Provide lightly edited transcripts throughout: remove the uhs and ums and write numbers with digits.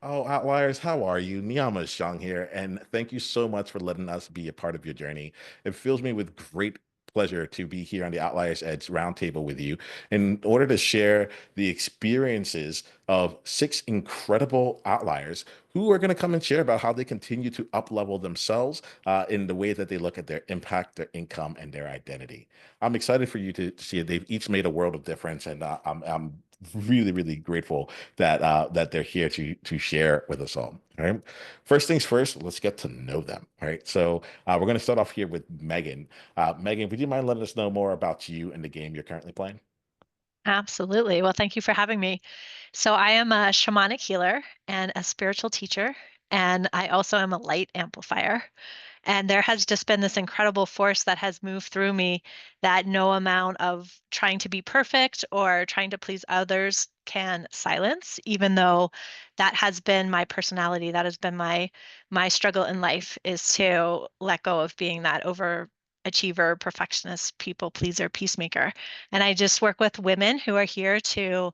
Oh, Outliers, how are you? Niiamah Shang here, and thank you so much for letting us be a part of your journey. It fills me with great pleasure to be here on the Outliers Edge Roundtable with you in order to share the experiences of six incredible outliers who are going to come and share about how they continue to up-level themselves in the way that they look at their impact, their income, and their identity. I'm excited for you to see it. They've each made a world of difference, and I'm really, really grateful that they're here to share with us all. All right. First things first, let's get to know them. All right. So we're going to start off here with Meghan. Meghan, would you mind letting us know more about you and the game you're currently playing? Absolutely. Well, thank you for having me. So, I am a shamanic healer and a spiritual teacher, and I also am a light amplifier. And there has just been this incredible force that has moved through me that no amount of trying to be perfect or trying to please others can silence, even though that has been my personality. That has been my struggle in life is to let go of being that overachiever, perfectionist, people pleaser, peacemaker. And I just work with women who are here to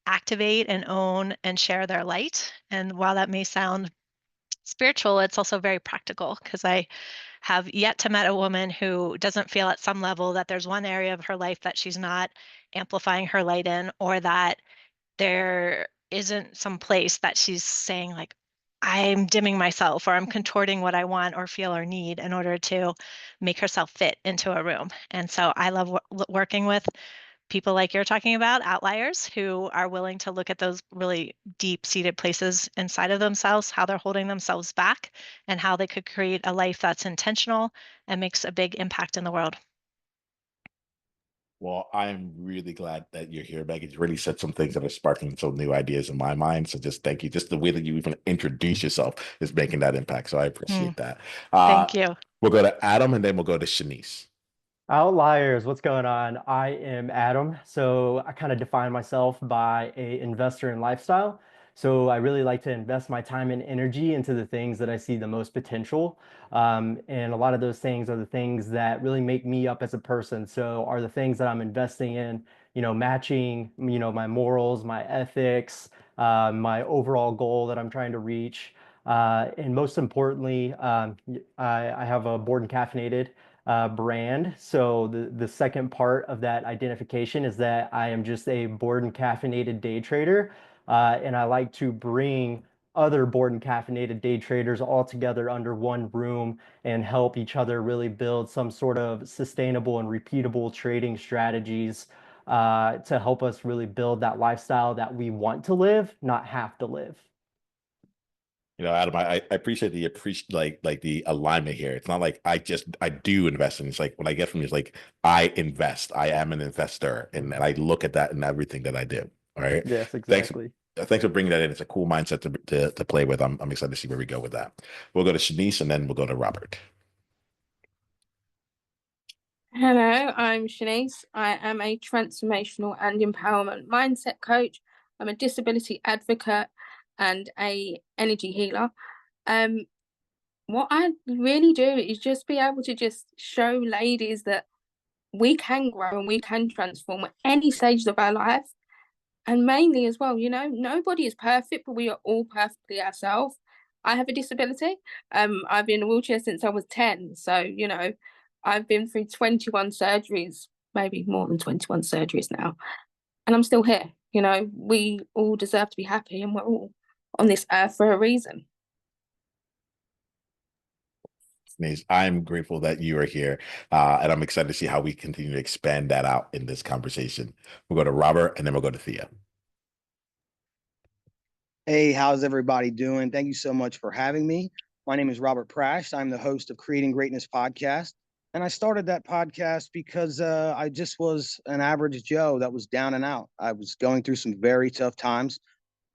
activate and own and share their light. And while that may sound spiritual, it's also very practical because I have yet to met a woman who doesn't feel at some level that there's one area of her life that she's not amplifying her light in, or that there isn't some place that she's saying, like, I'm dimming myself, or I'm contorting what I want or feel or need in order to make herself fit into a room. And so I love working with people like you're talking about, outliers who are willing to look at those really deep seated places inside of themselves, how they're holding themselves back, and how they could create a life that's intentional and makes a big impact in the world. Well, I'm really glad that you're here, Meg. It's really said some things that are sparking some new ideas in my mind. So just thank you. Just the way that you even introduce yourself is making that impact. So I Mm, appreciate that. Uh, thank you. we'll go to Adam and then we'll go to Shanice. Outliers, what's going on? I am Adam. So I kind of define myself by a investor in lifestyle. So I really like to invest my time and energy into the things that I see the most potential. And a lot of those things are the things that really make me up as a person. So are the things that I'm investing in, matching, my morals, my ethics, my overall goal that I'm trying to reach. And most importantly, I have a board and caffeinated brand. So the second part of that identification is that I am just a bored and caffeinated day trader, and I like to bring other bored and caffeinated day traders all together under one room and help each other really build some sort of sustainable and repeatable trading strategies to help us really build that lifestyle that we want to live, not have to live. Adam, I appreciate like the alignment here. It's not like I do invest in. It's like what I get from you is like I invest. I am an investor, and I look at that in everything that I do. All right. Yes, Thanks. exactly. Thanks for bringing that in. It's a cool mindset to play with. I'm excited to see where we go with that. We'll go to Shanice and then we'll go to Robert. Hello, I'm Shanice. I am a transformational and empowerment mindset coach. I'm a disability advocate and a energy healer. Um, what I really do is just be able to just show ladies that we can grow and we can transform at any stage of our life. And mainly as well, nobody is perfect, but we are all perfectly ourselves. I have a disability. I've been in a wheelchair since I was 10. So, I've been through 21 surgeries, maybe more than 21 surgeries now. And I'm still here. We all deserve to be happy and we're all on this earth for a reason. Shanice, I'm grateful that you are here, and I'm excited to see how we continue to expand that out in this conversation. We'll go to Robert and then we'll go to Thea. Hey, how's everybody doing? Thank you so much for having me. My name is Robert Prasch. I'm the host of Creating Greatness podcast. And I started that podcast because I just was an average Joe that was down and out. I was going through some very tough times.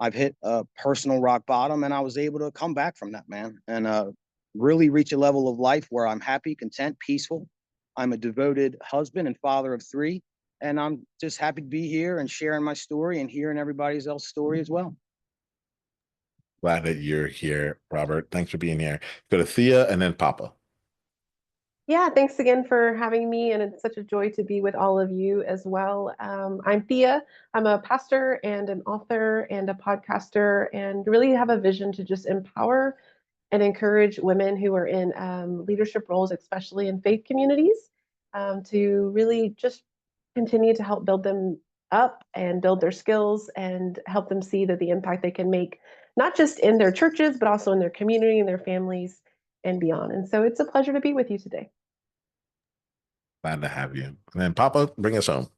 I've hit a personal rock bottom and I was able to come back from that, man, and really reach a level of life where I'm happy, content, peaceful. I'm a devoted husband and father of three. And I'm just happy to be here and sharing my story and hearing everybody else's story as well. Glad that you're here, Robert. Thanks for being here. Go to Thea and then Papa. Yeah, thanks again for having me, and it's such a joy to be with all of you as well. I'm Thea. I'm a pastor and an author and a podcaster, and really have a vision to just empower and encourage women who are in leadership roles, especially in faith communities, to really just continue to help build them up and build their skills and help them see that the impact they can make, not just in their churches, but also in their community and their families and beyond. And so it's a pleasure to be with you today. Glad to have you. And then Papa, bring us home.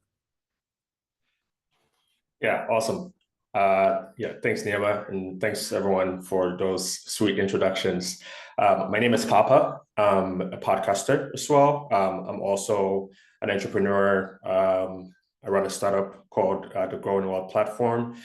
Yeah, awesome. Yeah, thanks, Niiamah, and thanks everyone for those sweet introductions. My name is Papa. I'm a podcaster as well. I'm also an entrepreneur. I run a startup called the Growing Well platform.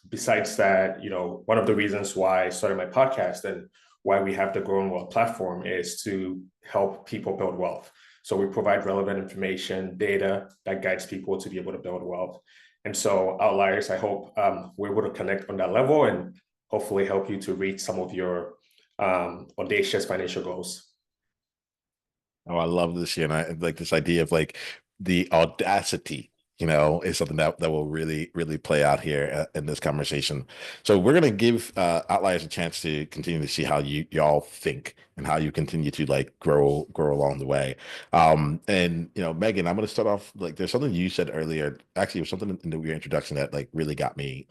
Besides that, one of the reasons why I started my podcast and why we have the Growing Well platform is to help people build wealth. So we provide relevant information, data that guides people to be able to build wealth. And so Outliers, I hope we're able to connect on that level and hopefully help you to reach some of your audacious financial goals. Oh, I love this here. And I like this idea of like the audacity, is something that will really, really play out here in this conversation. So we're going to give Outliers a chance to continue to see how y'all think and how you continue to like grow along the way. And Meghan, I'm going to start off like there's something you said earlier. Actually, it was something in your introduction that like really got me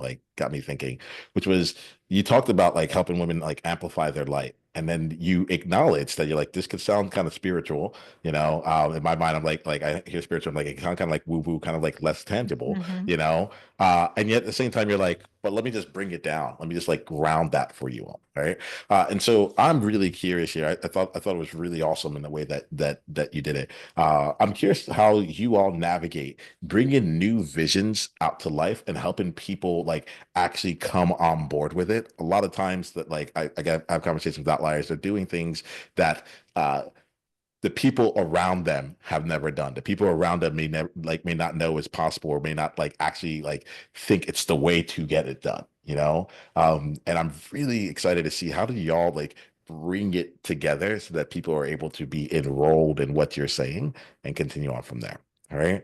thinking, which was you talked about like helping women like amplify their light. And then you acknowledge that you're like, this could sound kind of spiritual, in my mind, I'm like I hear spiritual, I'm like, it kind of like woo woo, kind of like less tangible, and yet at the same time, you're like, but let me just bring it down. Let me just like ground that for you all. Right. And so I'm really curious here. I thought it was really awesome in the way that you did it. I'm curious how you all navigate bringing new visions out to life and helping people like actually come on board with it. A lot of times that like I have conversations with Outliers, they're doing things that the people around them have never done. The people around them may not know it's possible, or may not like actually like think it's the way to get it done, and I'm really excited to see how do y'all like bring it together so that people are able to be enrolled in what you're saying and continue on from there. All right.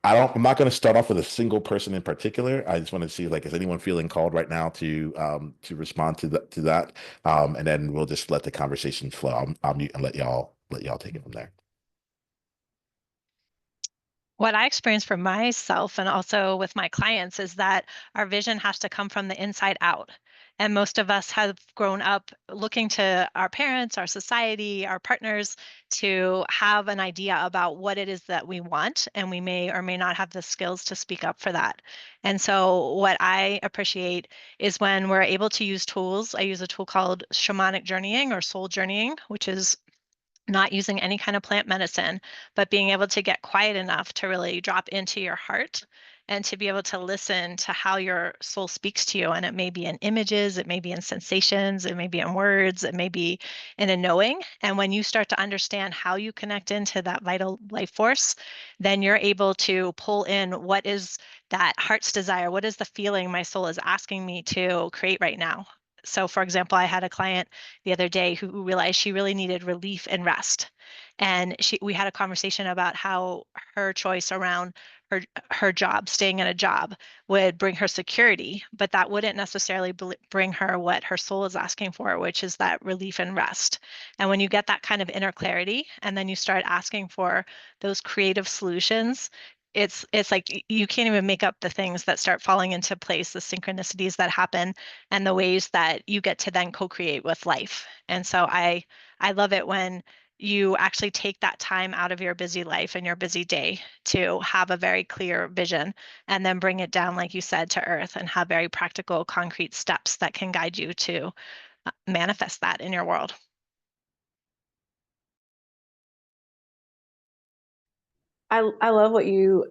I'm not going to start off with a single person in particular. I just want to see like, is anyone feeling called right now to respond to that? And then we'll just let the conversation flow. I'll mute and let y'all take it from there. What I experience for myself and also with my clients is that our vision has to come from the inside out. And most of us have grown up looking to our parents, our society, our partners to have an idea about what it is that we want. And we may or may not have the skills to speak up for that. And so, what I appreciate is when we're able to use tools. I use a tool called shamanic journeying or soul journeying, which is not using any kind of plant medicine, but being able to get quiet enough to really drop into your heart and to be able to listen to how your soul speaks to you. And it may be in images, it may be in sensations, it may be in words, it may be in a knowing. And when you start to understand how you connect into that vital life force, then you're able to pull in what is that heart's desire? What is the feeling my soul is asking me to create right now? So, for example, I had a client the other day who realized she really needed relief and rest. And we had a conversation about how her choice around her job, staying in a job, would bring her security, but that wouldn't necessarily bring her what her soul is asking for, which is that relief and rest. And when you get that kind of inner clarity, and then you start asking for those creative solutions, it's like you can't even make up the things that start falling into place, the synchronicities that happen and the ways that you get to then co-create with life. And so I love it when you actually take that time out of your busy life and your busy day to have a very clear vision and then bring it down, like you said, to earth and have very practical, concrete steps that can guide you to manifest that in your world. I love what you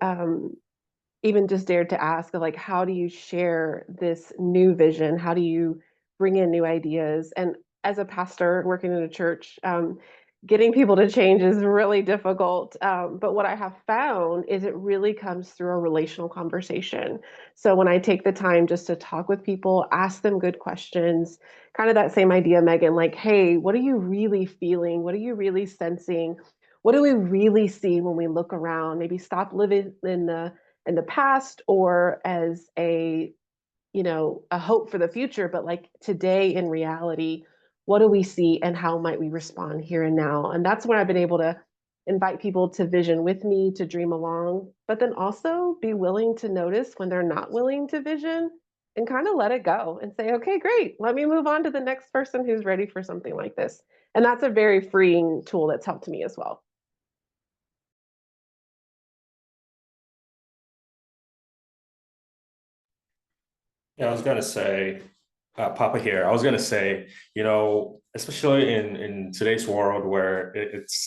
even just dared to ask of like, how do you share this new vision? How do you bring in new ideas? And as a pastor working in a church, getting people to change is really difficult. But what I have found is it really comes through a relational conversation. So when I take the time just to talk with people, ask them good questions, kind of that same idea, Megan, like, hey, what are you really feeling? What are you really sensing? What do we really see when we look around? Maybe stop living in the past or as a hope for the future, but like today in reality, what do we see and how might we respond here and now? And that's where I've been able to invite people to vision with me, to dream along, but then also be willing to notice when they're not willing to vision and kind of let it go and say, okay, great, let me move on to the next person who's ready for something like this. And that's a very freeing tool that's helped me as well. Yeah, I was gonna say, Papa here. I was gonna say, especially in today's world where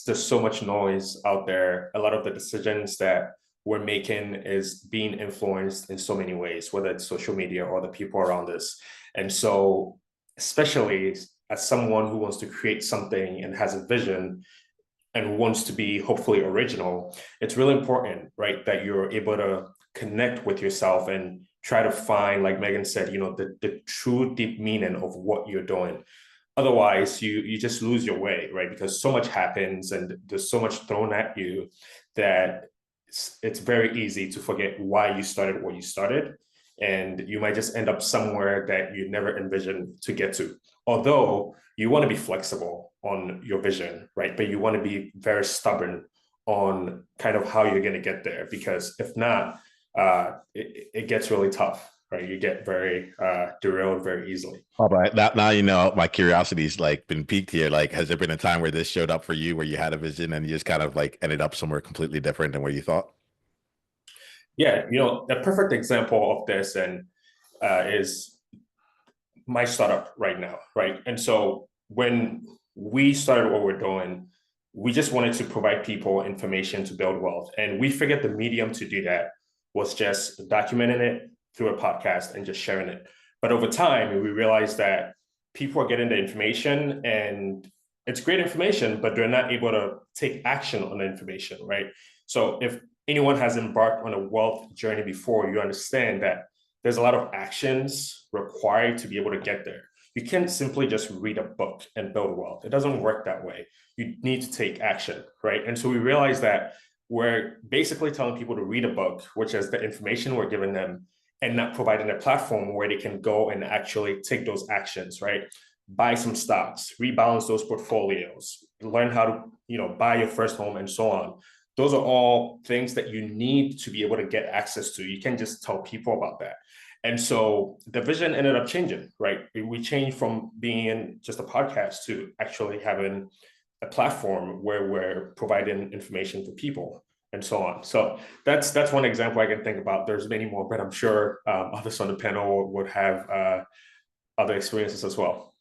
there's so much noise out there, a lot of the decisions that we're making is being influenced in so many ways, whether it's social media or the people around us. And so, especially as someone who wants to create something and has a vision and wants to be hopefully original, it's really important, right, that you're able to connect with yourself and try to find, like Megan said, the true deep meaning of what you're doing. Otherwise, you just lose your way, right? Because so much happens and there's so much thrown at you that it's very easy to forget why you started what you started. And you might just end up somewhere that you never envisioned to get to. Although you want to be flexible on your vision, right? But you want to be very stubborn on kind of how you're going to get there. Because if not, it gets really tough, right? You get very derailed very easily. All right. Now my curiosity's like been piqued here. Like, has there been a time where this showed up for you where you had a vision and you just kind of like ended up somewhere completely different than where you thought? Yeah, a perfect example of this is my startup right now, right? And so when we started what we're doing, we just wanted to provide people information to build wealth. And we figured the medium to do that was just documenting it through a podcast and just sharing it. But over time, we realized that people are getting the information and it's great information, but they're not able to take action on the information, right? So if anyone has embarked on a wealth journey before, you understand that there's a lot of actions required to be able to get there. You can't simply just read a book and build wealth. It doesn't work that way. You need to take action, right? And so we realized that we're basically telling people to read a book, which is the information we're giving them, and not providing a platform where they can go and actually take those actions, right? Buy some stocks, rebalance those portfolios, learn how to, buy your first home and so on. Those are all things that you need to be able to get access to. You can't just tell people about that. And so the vision ended up changing, right? We changed from being just a podcast to actually having a platform where we're providing information to people and so on. So that's one example I can think about. There's many more, but I'm sure others on the panel would have other experiences as well.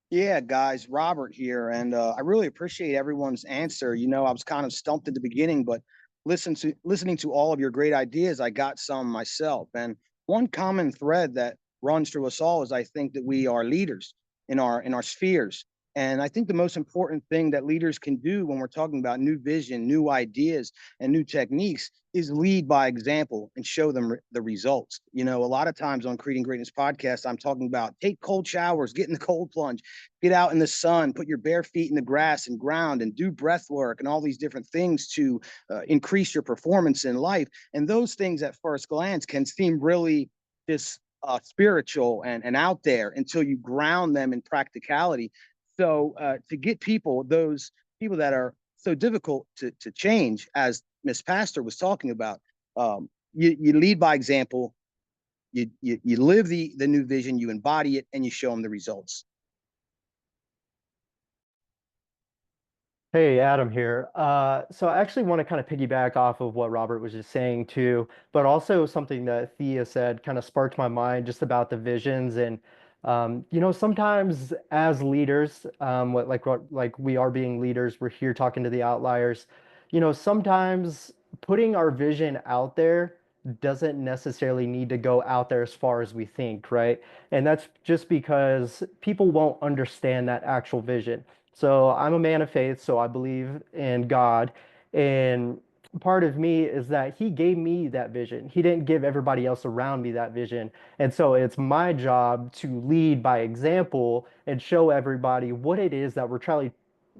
Yeah, guys, Robert here, and I really appreciate everyone's answer. I was kind of stumped at the beginning, but listening to all of your great ideas, I got some myself. And one common thread that runs through us all is I think that we are leaders in our spheres. And I think the most important thing that leaders can do when we're talking about new vision, new ideas, and new techniques is lead by example and show them the results. A lot of times on Creating Greatness podcast, I'm talking about take cold showers, get in the cold plunge, get out in the sun, put your bare feet in the grass and ground and do breath work and all these different things to increase your performance in life. And those things at first glance can seem really just spiritual and out there until you ground them in practicality. So to get those people that are so difficult to change, as Miss Pastor was talking about, you lead by example, you live the new vision, you embody it, and you show them the results. Hey, Adam here. So I actually want to kind of piggyback off of what Robert was just saying too, but also something that Thea said kind of sparked my mind just about the visions. And sometimes as leaders, like we are being leaders, we're here talking to the outliers. Sometimes putting our vision out there doesn't necessarily need to go out there as far as we think, right? And that's just because people won't understand that actual vision. So I'm a man of faith, so I believe in God. And part of me is that he gave me that vision. He didn't give everybody else around me that vision. And so it's my job to lead by example and show everybody what it is that we're trying,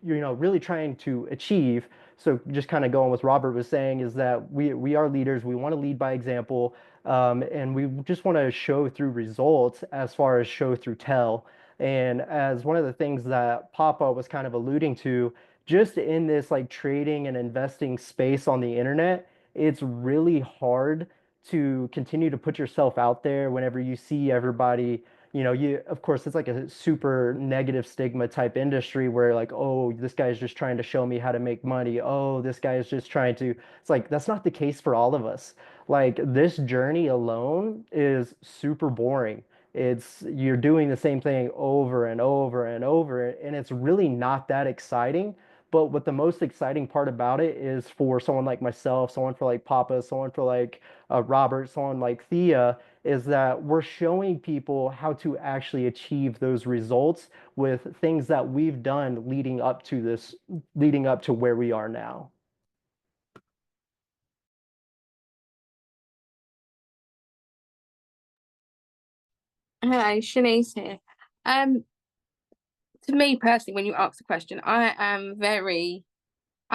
really trying to achieve. So just kind of going with Robert was saying is that we are leaders. We want to lead by example, and we just want to show through results as far as show through tell. And as one of the things that Papa was kind of alluding to, just in this like trading and investing space on the internet, it's really hard to continue to put yourself out there whenever you see everybody, of course, it's like a super negative stigma type industry where like, oh, this guy's just trying to show me how to make money. Oh, this guy is just trying to, it's like, that's not the case for all of us. Like this journey alone is super boring. It's you're doing the same thing over and over and over, and it's really not that exciting. But what the most exciting part about it is for someone like myself, someone for like Papa, someone for like Robert, someone like Thea, is that we're showing people how to actually achieve those results with things that we've done leading up to this, leading up to where we are now. Hi, Shanice here. To me personally, when you ask the question, I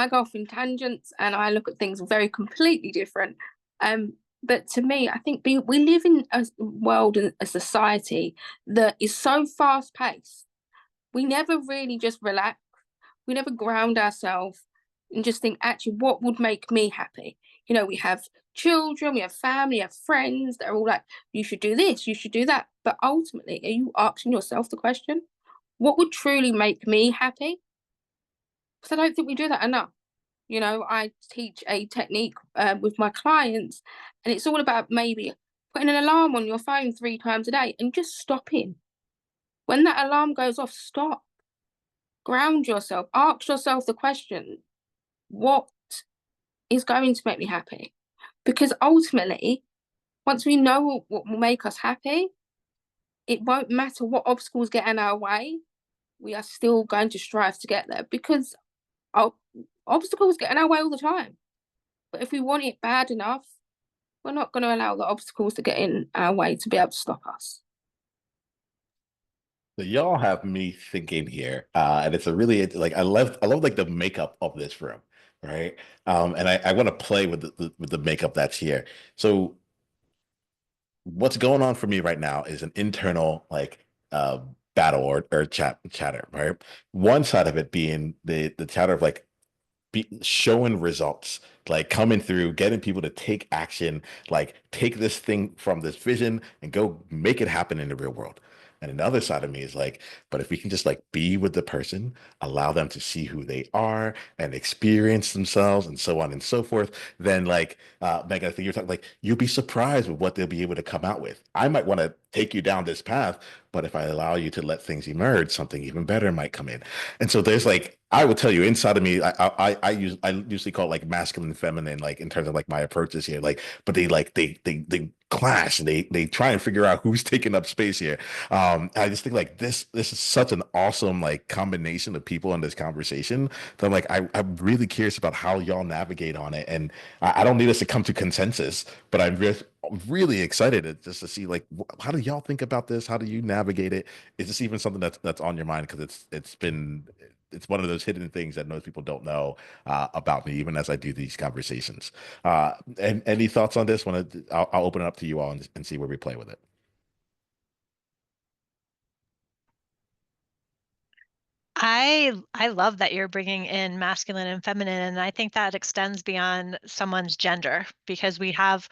go off in tangents and I look at things very completely different. But to me, I think we live in a world and a society that is so fast paced. We never really just relax. We never ground ourselves and just think, actually, what would make me happy? We have children, we have family, we have friends that are all like, you should do this, you should do that. But ultimately, are you asking yourself the question, what would truly make me happy? Because I don't think we do that enough. I teach a technique with my clients, and it's all about maybe putting an alarm on your phone 3 times a day and just stopping. When that alarm goes off, stop, ground yourself, ask yourself the question, what is going to make me happy? Because ultimately, once we know what will make us happy, it won't matter what obstacles get in our way. We are still going to strive to get there because obstacles get in our way all the time. But if we want it bad enough, we're not going to allow the obstacles to get in our way to be able to stop us. So y'all have me thinking here, and it's a really like I love like the makeup of this room, right? And I want to play with the makeup that's here. So what's going on for me right now is an internal like battle or chatter, right? One side of it being the chatter of like showing results, like coming through, getting people to take action, like take this thing from this vision and go make it happen in the real world. And another side of me is like, but if we can just like be with the person, allow them to see who they are and experience themselves and so on and so forth, then like Meghan, I think you're talking like you'll be surprised with what they'll be able to come out with. I might want to take you down this path, but if I allow you to let things emerge, something even better might come in. And so there's like, I will tell you inside of me, I usually call it like masculine and feminine, like in terms of like my approaches here, like, but they clash and they try and figure out who's taking up space here. I just think like this is such an awesome like combination of people in this conversation that I'm like I'm really curious about how y'all navigate on it, and I don't need us to come to consensus, but I'm really excited just to see like how do y'all think about this? How do you navigate it? Is this even something that's on your mind? Because it's one of those hidden things that most people don't know about me, even as I do these conversations. And any thoughts on this? I'll open it up to you all and see where we play with it. I love that you're bringing in masculine and feminine, and I think that extends beyond someone's gender because we have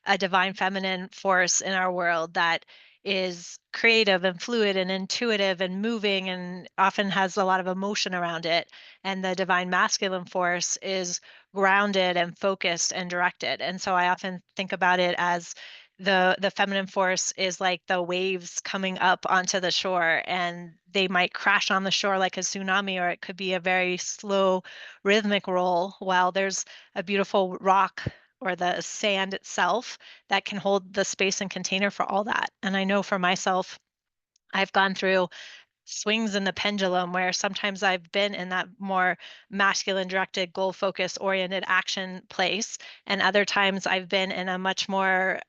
a divine feminine force in our world that is creative and fluid and intuitive and moving and often has a lot of emotion around it. And the divine masculine force is grounded and focused and directed. And so I often think about it as the feminine force is like the waves coming up onto the shore, and they might crash on the shore like a tsunami, or it could be a very slow rhythmic roll, while there's a beautiful rock or the sand itself that can hold the space and container for all that. And I know for myself, I've gone through swings in the pendulum where sometimes I've been in that more masculine directed, goal focused oriented action place. And other times I've been in a much more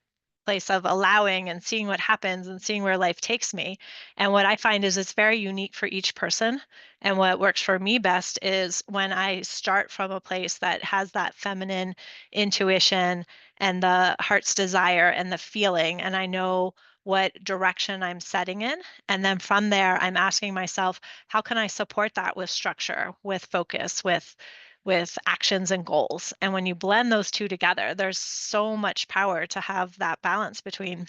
place of allowing and seeing what happens and seeing where life takes me. And what I find is it's very unique for each person. And what works for me best is when I start from a place that has that feminine intuition and the heart's desire and the feeling, and I know what direction I'm setting in. And then from there, I'm asking myself, how can I support that with structure, with focus, with actions and goals? And when you blend those two together, there's so much power to have that balance between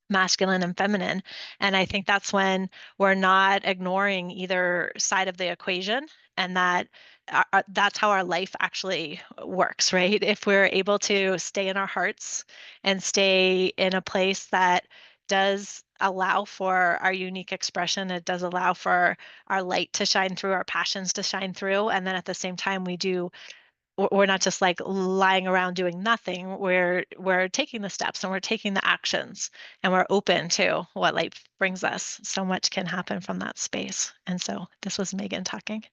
masculine and feminine. And I think that's when we're not ignoring either side of the equation, and that's how our life actually works, right? If we're able to stay in our hearts and stay in a place that does allow for our unique expression, it does allow for our light to shine through, our passions to shine through, and then at the same time we're not just like lying around doing nothing. We're taking the steps and we're taking the actions and we're open to what life brings us. So much can happen from that space. And so this was Meghan talking.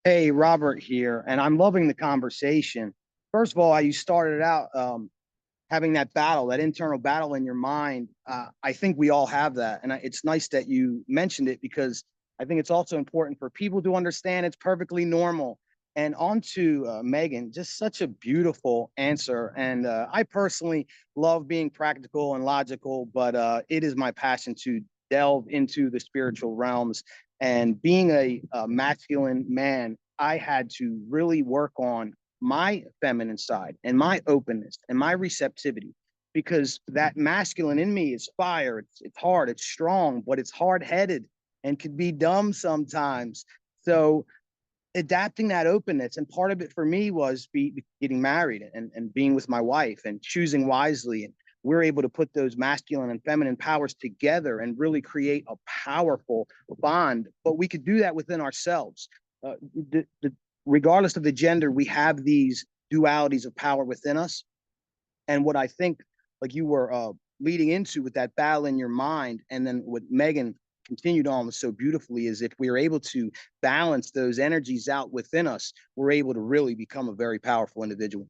Hey, Robert here, and I'm loving the conversation. First of all, you started out having that battle, that internal battle in your mind. I think we all have that. And it's nice that you mentioned it, because I think it's also important for people to understand it's perfectly normal. And on to Meghan, just such a beautiful answer. And I personally love being practical and logical, but it is my passion to delve into the spiritual realms. And being a masculine man, I had to really work on my feminine side and my openness and my receptivity, because that masculine in me is fire. It's hard, it's strong, but it's hard-headed and can be dumb sometimes. So adapting that openness, and part of it for me was getting married and being with my wife and choosing wisely. And we're able to put those masculine and feminine powers together and really create a powerful bond. But we could do that within ourselves. Regardless of the gender, we have these dualities of power within us. And what I think, like you were leading into with that battle in your mind, and then what Meghan continued on so beautifully, is if we are able to balance those energies out within us, we're able to really become a very powerful individual.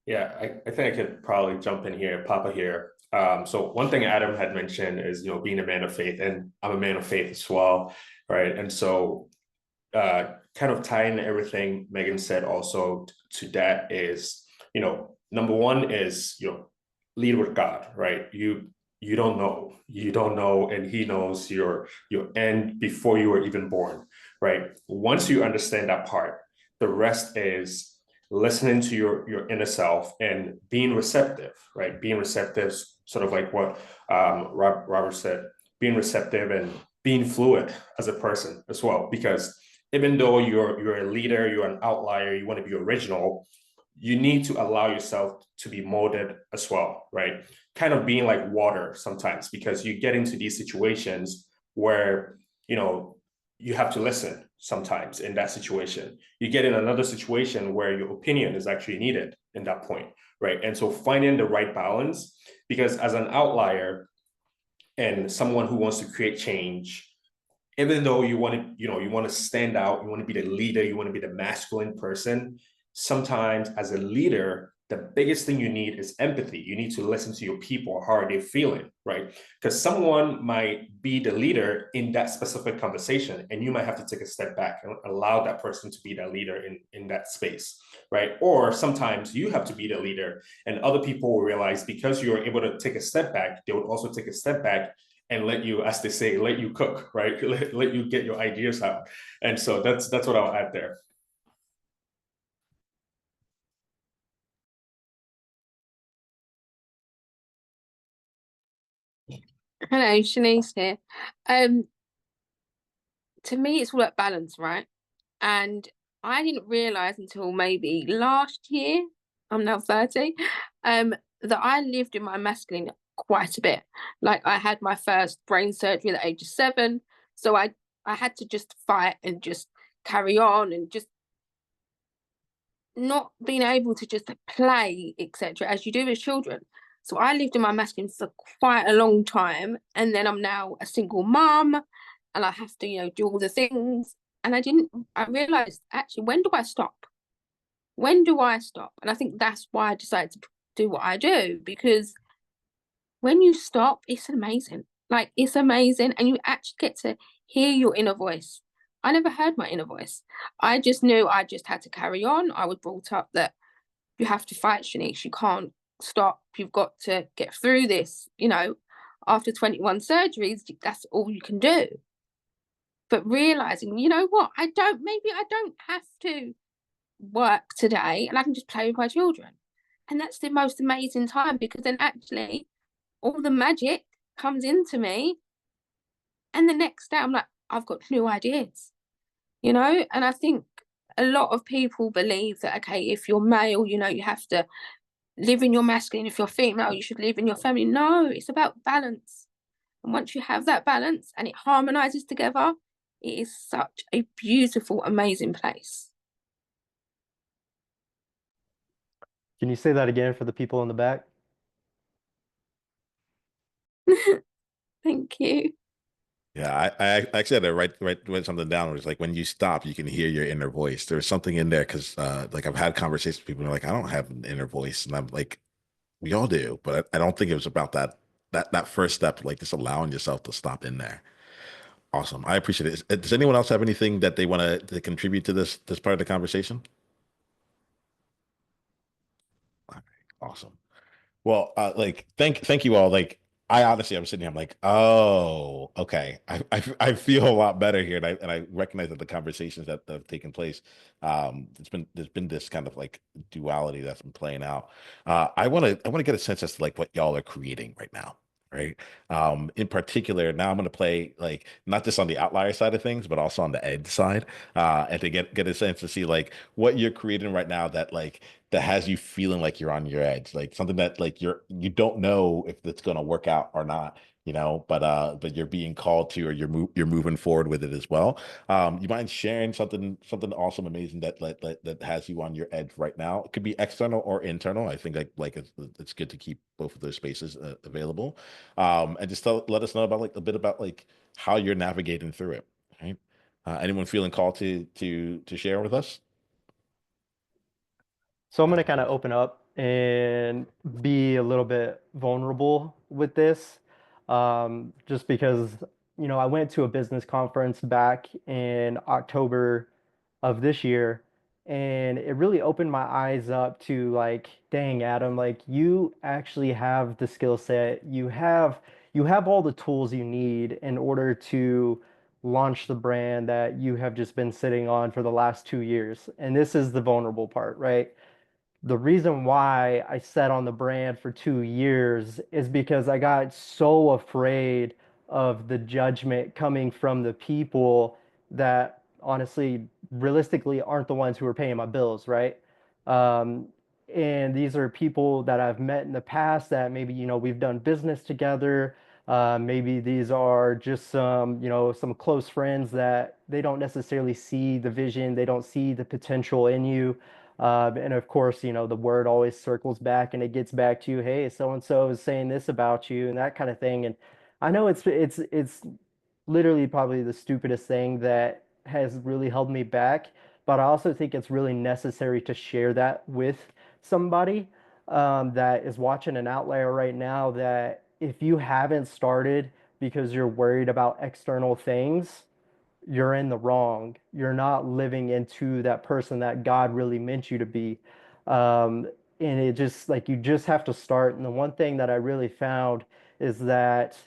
Yeah, I think I could probably jump in here, Papa here. So one thing Adam had mentioned is, being a man of faith, and I'm a man of faith as well, right? And so kind of tying everything Meghan said also to that is, number one is, lead with God, right? You don't know, and He knows your end before you were even born, right? Once you understand that part, the rest is listening to your inner self and being receptive, right? Being receptive, sort of like what Robert said, being receptive and being fluid as a person as well. Because even though you're a leader, you're an outlier, you want to be original, you need to allow yourself to be molded as well, right? Kind of being like water sometimes, because you get into these situations where, you have to listen sometimes in that situation. You get in another situation where your opinion is actually needed in that point, right? And so finding the right balance, because as an outlier and someone who wants to create change, even though you want to stand out, you want to be the leader, you want to be the masculine person, sometimes as a leader, the biggest thing you need is empathy. You need to listen to your people. How are they feeling, right? Because someone might be the leader in that specific conversation, and you might have to take a step back and allow that person to be the leader in that space, right? Or sometimes you have to be the leader, and other people will realize, because you're able to take a step back, they would also take a step back and let you, as they say, let you cook, right? Let you get your ideas out. And so that's what I'll add there. Hello, Shanice here. To me, it's all about balance, right? And I didn't realize until maybe last year, I'm now 30, that I lived in my masculine quite a bit. Like, I had my first brain surgery at the age of 7. So I had to just fight and just carry on, and just not being able to just play, etc., as you do as children. So I lived in my masculine for quite a long time, and then I'm now a single mum, and I have to, do all the things. And I realized, actually, when do I stop? When do I stop? And I think that's why I decided to do what I do, because when you stop, it's amazing. Like, it's amazing, and you actually get to hear your inner voice. I never heard my inner voice. I just knew I just had to carry on. I was brought up that you have to fight, Shanice. You can't stop. You've got to get through this. After 21 surgeries, that's all you can do. But realizing, you know what, maybe I don't have to work today, and I can just play with my children. And that's the most amazing time, because then actually all the magic comes into me. And the next day I'm like, I've got new ideas, And I think a lot of people believe that, okay, if you're male, you have to live in your masculine. If you're female, you should live in your feminine. No, it's about balance. And once you have that balance and it harmonizes together, it is such a beautiful, amazing place. Can you say that again for the people in the back? Thank you. Yeah, I actually had to write something down. It's like when you stop, you can hear your inner voice. There's something in there because like I've had conversations with people who are like, I don't have an inner voice. And I'm like, we all do, but I don't think it was about that first step, like just allowing yourself to stop in there. Awesome. I appreciate it. Does anyone else have anything that they want to contribute to this part of the conversation? All right, awesome. Well, like thank you all. Like I honestly, I'm sitting here, I'm like, oh, okay. I feel a lot better here, and I recognize that the conversations that have taken place, there's been this kind of like duality that's been playing out. I want to get a sense as to like what y'all are creating right now. Right. In particular, now I'm going to play like not just on the outlier side of things, but also on the edge side, and to get a sense to see like what you're creating right now that has you feeling like you're on your edge, like something that like you don't know if it's going to work out or not, but you're being called to, or you're moving forward with it as well. You mind sharing something awesome, amazing that has you on your edge right now? It could be external or internal. I think like it's good to keep both of those spaces available, and just let us know about like a bit about like how you're navigating through it. Right? Anyone feeling called to share with us? So I'm going to kind of open up and be a little bit vulnerable with this, just because, I went to a business conference back in October of this year, and it really opened my eyes up to like, dang, Adam, like you actually have the skill set. You have all the tools you need in order to launch the brand that you have just been sitting on for the last 2 years. And this is the vulnerable part, right? The reason why I sat on the brand for 2 years is because I got so afraid of the judgment coming from the people that honestly, realistically, aren't the ones who are paying my bills, right? Um, and these are people that I've met in the past that maybe, we've done business together. Maybe these are just some close friends that they don't necessarily see the vision, they don't see the potential in you. And of course, the word always circles back and it gets back to you. Hey, so and so is saying this about you and that kind of thing. And I know it's literally probably the stupidest thing that has really held me back, but I also think it's really necessary to share that with somebody that is watching an outlier right now. That if you haven't started because you're worried about external things, you're in the wrong. You're not living into that person that God really meant you to be. And it just like you just have to start. And the one thing that I really found is that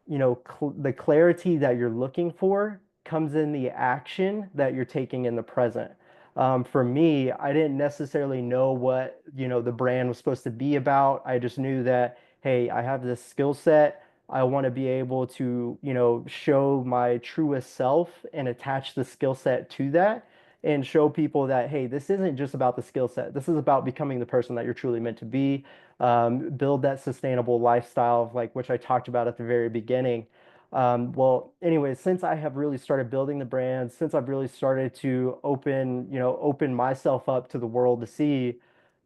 the clarity that you're looking for comes in the action that you're taking in the present. For me, I didn't necessarily know what the brand was supposed to be about. I just knew that, hey, I have this skill set. I want to be able to show my truest self and attach the skill set to that, and show people that, hey, this isn't just about the skill set. This is about becoming the person that you're truly meant to be. Build that sustainable lifestyle of like which I talked about at the very beginning. Well, anyway, since I have really started building the brand, since I've really started to open myself up to the world to see,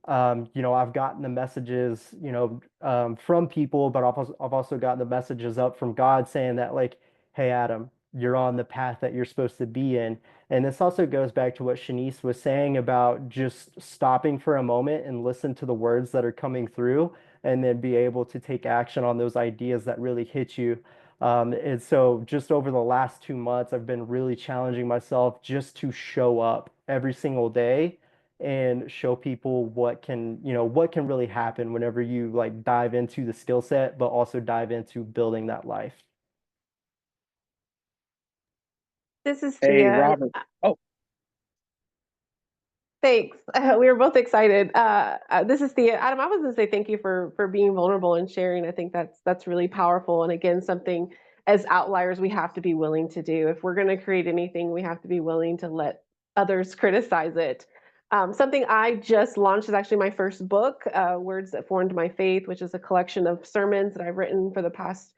I've gotten the messages, from people, but I've also gotten the messages up from God saying that, like, hey, Adam, you're on the path that you're supposed to be in. And this also goes back to what Shanice was saying about just stopping for a moment and listen to the words that are coming through, and then be able to take action on those ideas that really hit you. And so just over the last 2 months, I've been really challenging myself just to show up every single day and show people what can really happen whenever you like dive into the skill set, but also dive into building that life. This is Hey, Thea. Robert. Oh, Thanks. We were both excited. This is Thea. Adam, I was going to say thank you for being vulnerable and sharing. I think that's really powerful. And again, something as outliers we have to be willing to do. If we're going to create anything, we have to be willing to let others criticize it. Something I just launched is actually my first book, Words That Formed My Faith, which is a collection of sermons that I've written for the past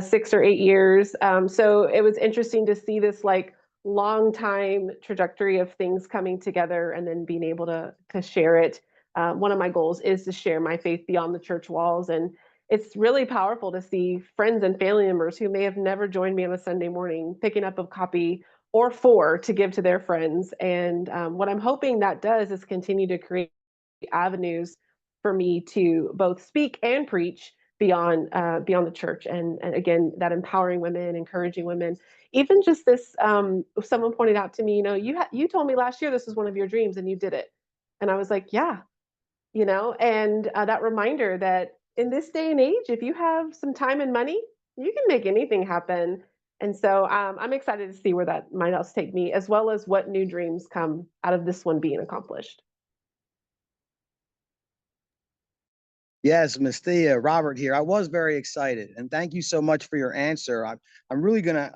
6 or 8 years. So it was interesting to see this like long time trajectory of things coming together and then being able to share it. One of my goals is to share my faith beyond the church walls. And it's really powerful to see friends and family members who may have never joined me on a Sunday morning picking up a copy or four to give to their friends. And what I'm hoping that does is continue to create avenues for me to both speak and preach beyond the church, and again, that empowering women, encouraging women. Even just this, someone pointed out to me, you told me last year this was one of your dreams and you did it, and I was like, yeah, and that reminder that in this day and age, if you have some time and money, you can make anything happen. And so I'm excited to see where that might else take me, as well as what new dreams come out of this one being accomplished. yes, Miss Thea, Robert here. I was very excited, and thank you so much for your answer. I'm really gonna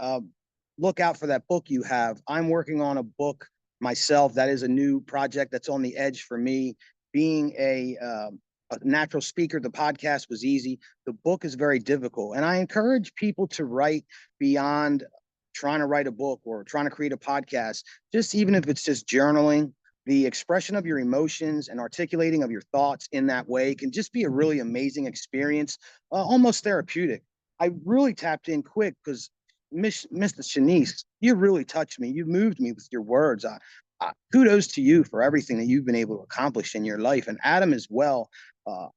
look out for that book you have. I'm working on a book myself. That is a new project that's on the edge for me. Being a natural speaker, the podcast was easy. The book is very difficult, and I encourage people to write beyond trying to write a book or trying to create a podcast. Just even if it's just journaling, the expression of your emotions and articulating of your thoughts in that way can just be a really amazing experience, almost therapeutic. I really tapped in quick because Mr. Shanice, you really touched me. You moved me with your words. Kudos to you for everything that you've been able to accomplish in your life, and Adam as well.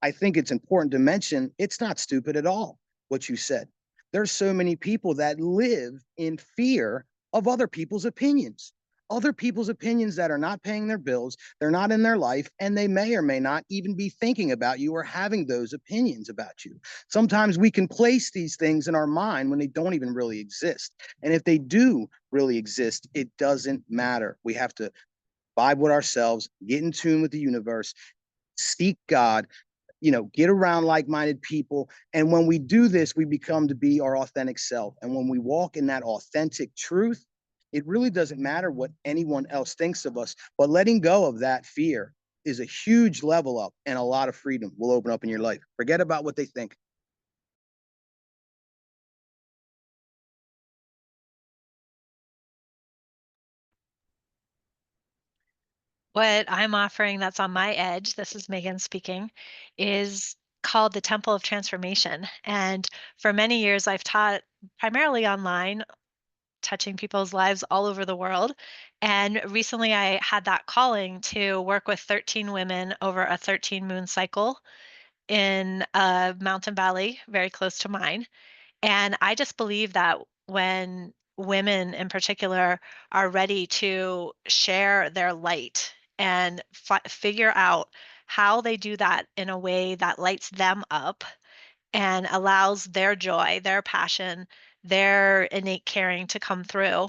I think it's important to mention it's not stupid at all what you said. There's so many people that live in fear of other people's opinions that are not paying their bills, they're not in their life, and they may or may not even be thinking about you or having those opinions about you. Sometimes we can place these things in our mind when they don't even really exist. And if they do really exist, it doesn't matter. We have to vibe with ourselves, get in tune with the universe, seek God, get around like-minded people. And when we do this, we become to be our authentic self. And when we walk in that authentic truth, it really doesn't matter what anyone else thinks of us, but letting go of that fear is a huge level up, and a lot of freedom will open up in your life. Forget about what they think. What I'm offering that's on my edge, this is Meghan speaking, is called the Temple of Transformation. And for many years, I've taught primarily online, touching people's lives all over the world. And recently, I had that calling to work with 13 women over a 13 moon cycle in a mountain valley very close to mine. And I just believe that when women in particular are ready to share their light and figure out how they do that in a way that lights them up and allows their joy, their passion, their innate caring to come through,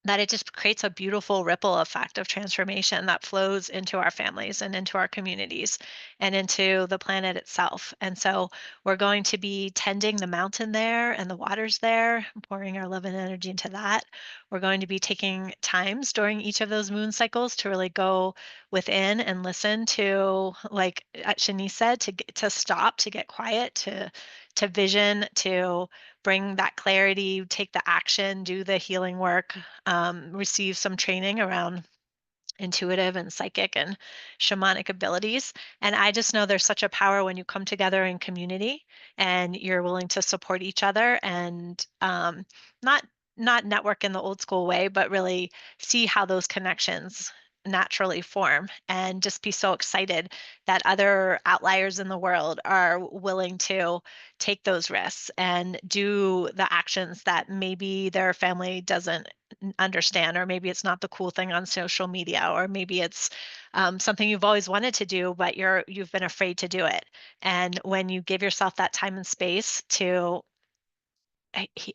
that it just creates a beautiful ripple effect of transformation that flows into our families and into our communities and into the planet itself. And so we're going to be tending the mountain there and the waters there, pouring our love and energy into that. We're going to be taking times during each of those moon cycles to really go within and listen to, like Shanice said, to stop, to get quiet, to vision, to bring that clarity, take the action, do the healing work, receive some training around intuitive and psychic and shamanic abilities. And I just know there's such a power when you come together in community and you're willing to support each other and not not network in the old school way, but really see how those connections naturally form and just be so excited that other outliers in the world are willing to take those risks and do the actions that maybe their family doesn't understand, or maybe it's not the cool thing on social media, or maybe it's something you've always wanted to do, but you've been afraid to do it. And when you give yourself that time and space to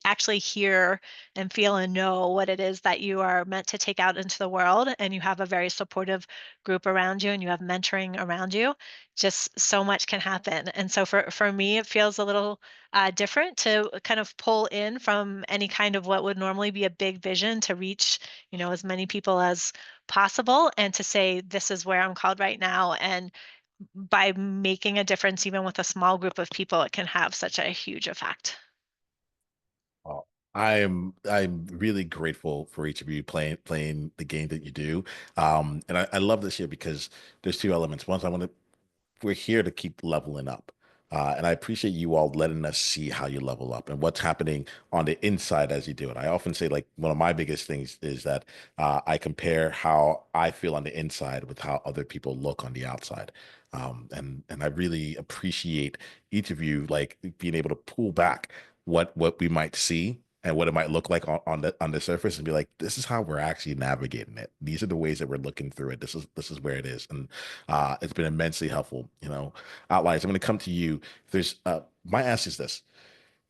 actually hear and feel and know what it is that you are meant to take out into the world, and you have a very supportive group around you and you have mentoring around you, just so much can happen. And so for me, it feels a little different to kind of pull in from any kind of what would normally be a big vision to reach, as many people as possible, and to say, this is where I'm called right now. And by making a difference, even with a small group of people, it can have such a huge effect. Well, I'm really grateful for each of you playing the game that you do. And I love this here because there's two elements. One, we're here to keep leveling up. And I appreciate you all letting us see how you level up and what's happening on the inside as you do it. I often say, like, one of my biggest things is that I compare how I feel on the inside with how other people look on the outside. And I really appreciate each of you, like, being able to pull back what we might see and what it might look like on the surface, and be like, this is how we're actually navigating it. These are the ways that we're looking through it. This is where it is. And it's been immensely helpful. Outliers, I'm going to come to you. There's my ask is this: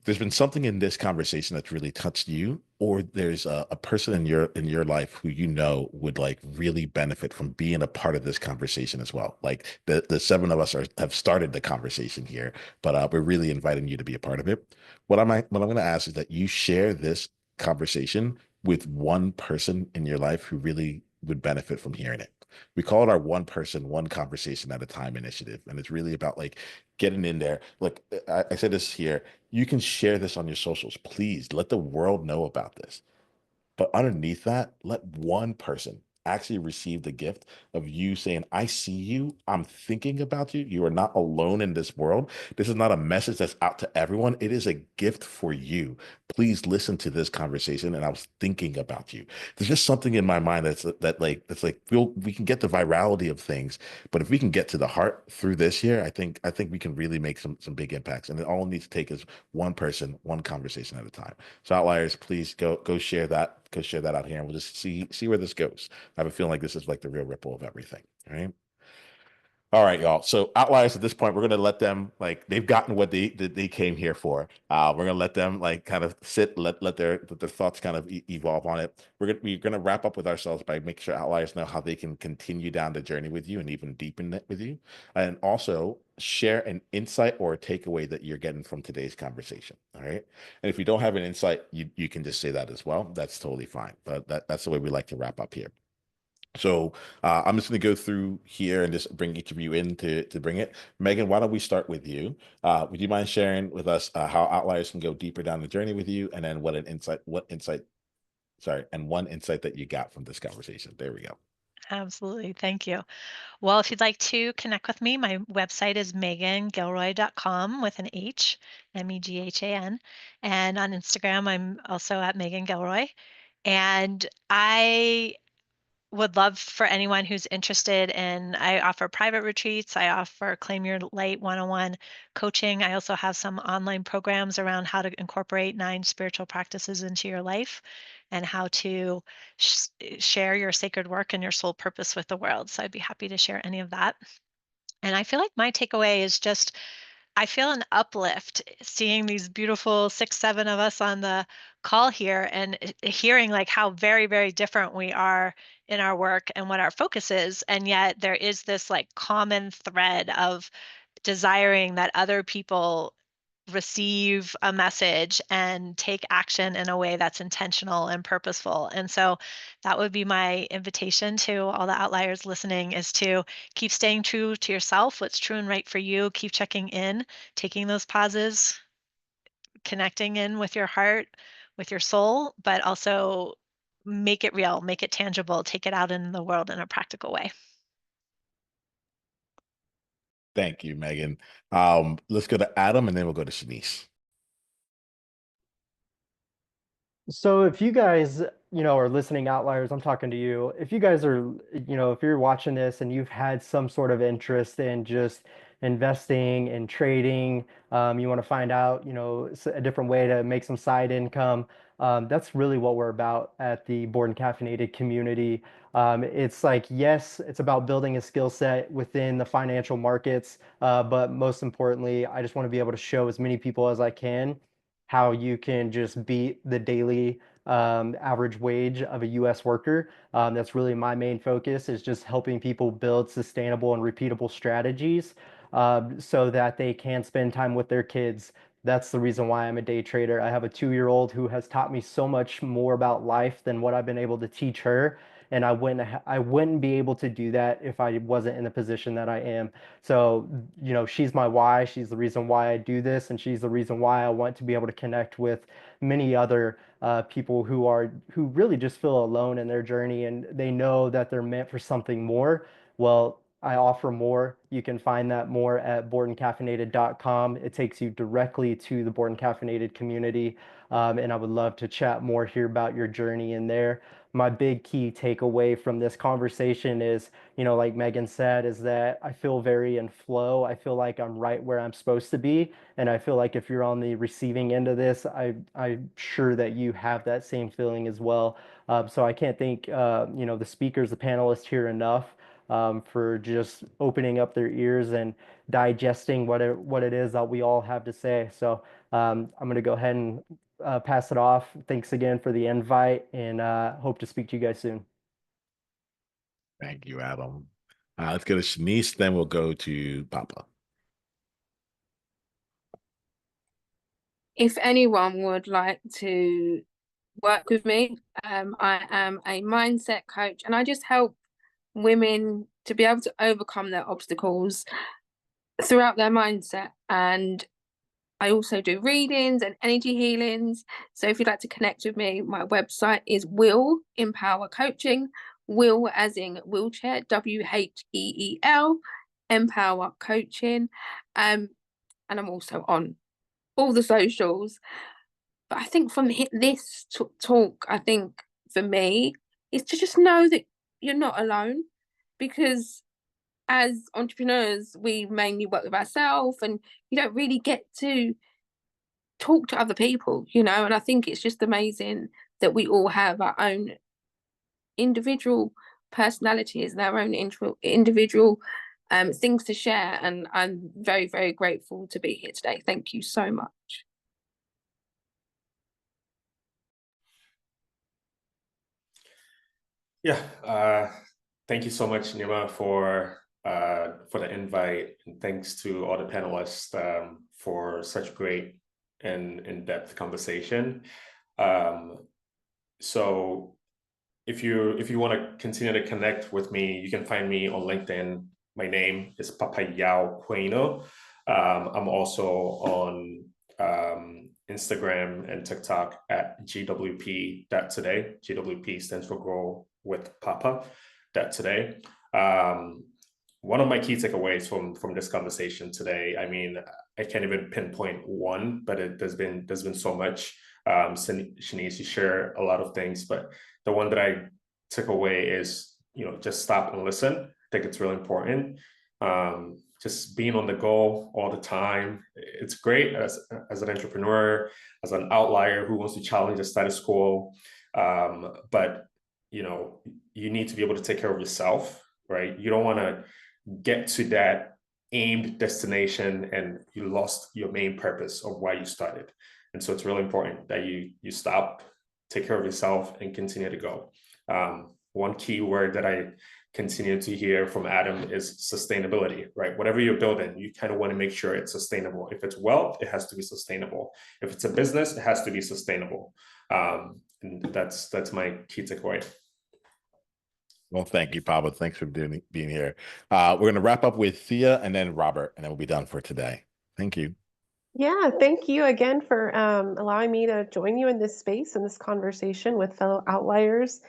there's been something in this conversation that's really touched you, or there's a person in your life who would like really benefit from being a part of this conversation as well. Like the seven of us have started the conversation here, but we're really inviting you to be a part of it. What I'm going to ask is that you share this conversation with one person in your life who really would benefit from hearing it. We call it our one person, one conversation at a time initiative. And it's really about like getting in there. Look, I said this here. You can share this on your socials. Please let the world know about this. But underneath that, let one person actually receive the gift of you saying, I see you. I'm thinking about you. You are not alone in this world. This is not a message that's out to everyone. It is a gift for you. Please listen to this conversation. And I was thinking about you. There's just something in my mind that's like we can get the virality of things, but if we can get to the heart through this here, I think we can really make some big impacts. And it all needs to take is one person, one conversation at a time. So Outliers, please go share that. Go share that out here, and we'll just see where this goes. I have a feeling like this is like the real ripple of everything. All right, y'all. So Outliers, at this point, we're gonna let them, like, they've gotten what they came here for. We're gonna let them like kind of sit, let their thoughts kind of evolve on it. We're gonna wrap up with ourselves by making sure Outliers know how they can continue down the journey with you and even deepen it with you, and also share an insight or a takeaway that you're getting from today's conversation. All right. And if you don't have an insight, you can just say that as well. That's totally fine. But that's the way we like to wrap up here. So I'm just going to go through here and just bring each of you in to bring it. Meghan, why don't we start with you? Would you mind sharing with us how Outliers can go deeper down the journey with you, and then one insight that you got from this conversation? There we go. Absolutely. Thank you. Well, if you'd like to connect with me, my website is meghangilroy.com with an H, Meghan. And on Instagram, I'm also at Meghan Gilroy. And I would love for anyone who's interested in, I offer private retreats. I offer Claim Your Light one-on-one coaching. I also have some online programs around how to incorporate 9 spiritual practices into your life and how to share your sacred work and your soul purpose with the world. So I'd be happy to share any of that. And I feel like my takeaway is just, I feel an uplift seeing these beautiful 6, 7 of us on the call here and hearing like how very, very different we are in our work and what our focus is. And yet there is this like common thread of desiring that other people receive a message and take action in a way that's intentional and purposeful. And so that would be my invitation to all the Outliers listening, is to keep staying true to yourself, what's true and right for you, keep checking in, taking those pauses, connecting in with your heart, with your soul, but also make it real, make it tangible, take it out in the world in a practical way. Thank you, Meghan. Let's go to Adam, and then we'll go to Shanice. So if you guys, are listening Outliers, I'm talking to you. If you guys are, if you're watching this and you've had some sort of interest in just investing and trading, you want to find out, a different way to make some side income. That's really what we're about at the Bored and Caffeinated community. It's like, yes, it's about building a skill set within the financial markets, but most importantly, I just want to be able to show as many people as I can how you can just beat the daily average wage of a US worker. That's really my main focus, is just helping people build sustainable and repeatable strategies so that they can spend time with their kids. That's the reason why I'm a day trader. I have a 2-year-old who has taught me so much more about life than what I've been able to teach her. And I wouldn't be able to do that if I wasn't in the position that I am. So, she's my why. She's the reason why I do this, and she's the reason why I want to be able to connect with many other people who really just feel alone in their journey, and they know that they're meant for something more. Well, I offer more. You can find that more at boredandcaffeinated.com. It takes you directly to the Bored and Caffeinated community, and I would love to chat more, hear about your journey in there. My big key takeaway from this conversation is, like Meghan said, is that I feel very in flow. I feel like I'm right where I'm supposed to be. And I feel like if you're on the receiving end of this, I'm sure that you have that same feeling as well. So I can't thank, the speakers, the panelists here enough for just opening up their ears and digesting what it is that we all have to say. So I'm going to go ahead and pass it off. Thanks again for the invite, and hope to speak to you guys soon. Thank you, Adam. Let's go to Shanice, then we'll go to Papa. If anyone would like to work with me, I am a mindset coach, and I just help women to be able to overcome their obstacles throughout their mindset. And I also do readings and energy healings. So if you'd like to connect with me, my website is Will Empower Coaching. Will as in wheelchair, WHEEL, Empower Coaching. And I'm also on all the socials. But I think from this talk, I think for me, is to just know that you're not alone, because as entrepreneurs, we mainly work with ourselves, and you don't really get to talk to other people, and I think it's just amazing that we all have our own individual personalities and our own individual things to share. And I'm very, very grateful to be here today. Thank you so much. Yeah, thank you so much, Niiamah, for the invite, and thanks to all the panelists for such great and in-depth conversation. So if you want to continue to connect with me, you can find me on LinkedIn. My name is Papa Yaw Quainoo. I'm also on Instagram and TikTok at GWP.today. GWP stands for Grow with Papa.today. One of my key takeaways from this conversation today, I mean, I can't even pinpoint one, but there's been so much. Shanice, you share a lot of things, but the one that I took away is, just stop and listen. I think it's really important. Just being on the go all the time. It's great as an entrepreneur, as an outlier who wants to challenge the status quo. But you need to be able to take care of yourself, right? You don't want to get to that aimed destination and you lost your main purpose of why you started. And so it's really important that you stop, take care of yourself, and continue to go. One key word that I continue to hear from Adam is sustainability, right? Whatever you're building, you kind of want to make sure it's sustainable. If it's wealth, it has to be sustainable. If it's a business, it has to be sustainable. And that's my key takeaway. Well, thank you, Papa. Thanks for being here. We're going to wrap up with Thea and then Robert, and then we'll be done for today. Thank you. Yeah, thank you again for allowing me to join you in this space and this conversation with fellow outliers.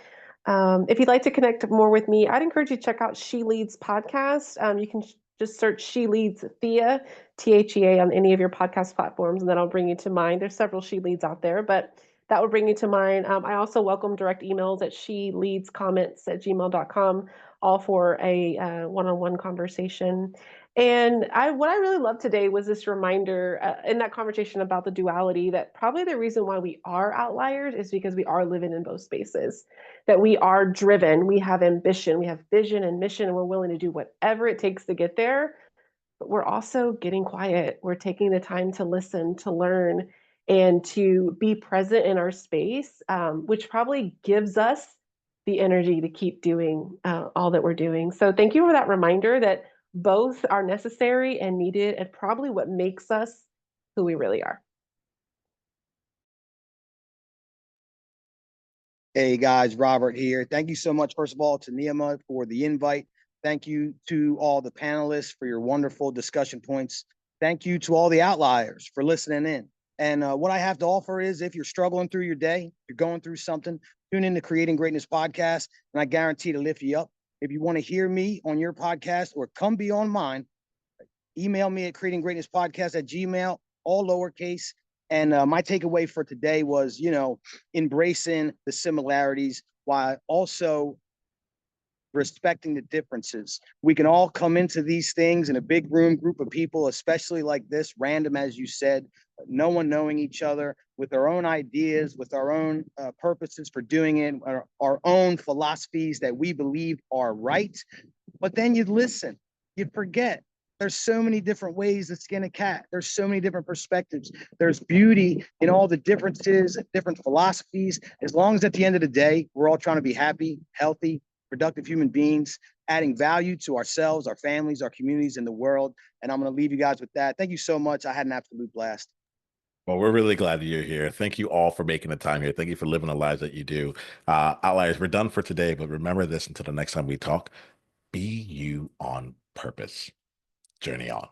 If you'd like to connect more with me, I'd encourage you to check out She Leads podcast. You can just search She Leads Thea, THEA, on any of your podcast platforms, and that'll bring you to mine. There's several She Leads out there, but that will bring you to mine. I also welcome direct emails at sheleadscomments@gmail.com, all for a one-on-one conversation. And what I really loved today was this reminder in that conversation about the duality that probably the reason why we are outliers is because we are living in both spaces, that we are driven, we have ambition, we have vision and mission, and we're willing to do whatever it takes to get there. But we're also getting quiet. We're taking the time to listen, to learn, and to be present in our space, which probably gives us the energy to keep doing all that we're doing. So thank you for that reminder that both are necessary and needed, and probably what makes us who we really are. Hey guys, Robert here. Thank you so much, first of all, to Niiamah for the invite. Thank you to all the panelists for your wonderful discussion points. Thank you to all the outliers for listening in. And what I have to offer is if you're struggling through your day, you're going through something, tune in to Creating Greatness podcast, and I guarantee to lift you up. If you want to hear me on your podcast or come be on mine, email me at creatinggreatnesspodcast@gmail, all lowercase. And my takeaway for today was, embracing the similarities while also respecting the differences. We can all come into these things in a big room, group of people, especially like this, random, as you said, no one knowing each other, with our own ideas, with our own purposes for doing it, our own philosophies that we believe are right. But then you listen, you forget. There's so many different ways to skin a cat. There's so many different perspectives. There's beauty in all the differences, different philosophies. As long as at the end of the day, we're all trying to be happy, healthy, productive human beings, adding value to ourselves, our families, our communities, and the world. And I'm going to leave you guys with that. Thank you so much. I had an absolute blast. Well, we're really glad that you're here. Thank you all for making the time here. Thank you for living the lives that you do. Outliers, we're done for today, but remember this until the next time we talk. Be you on purpose. Journey on.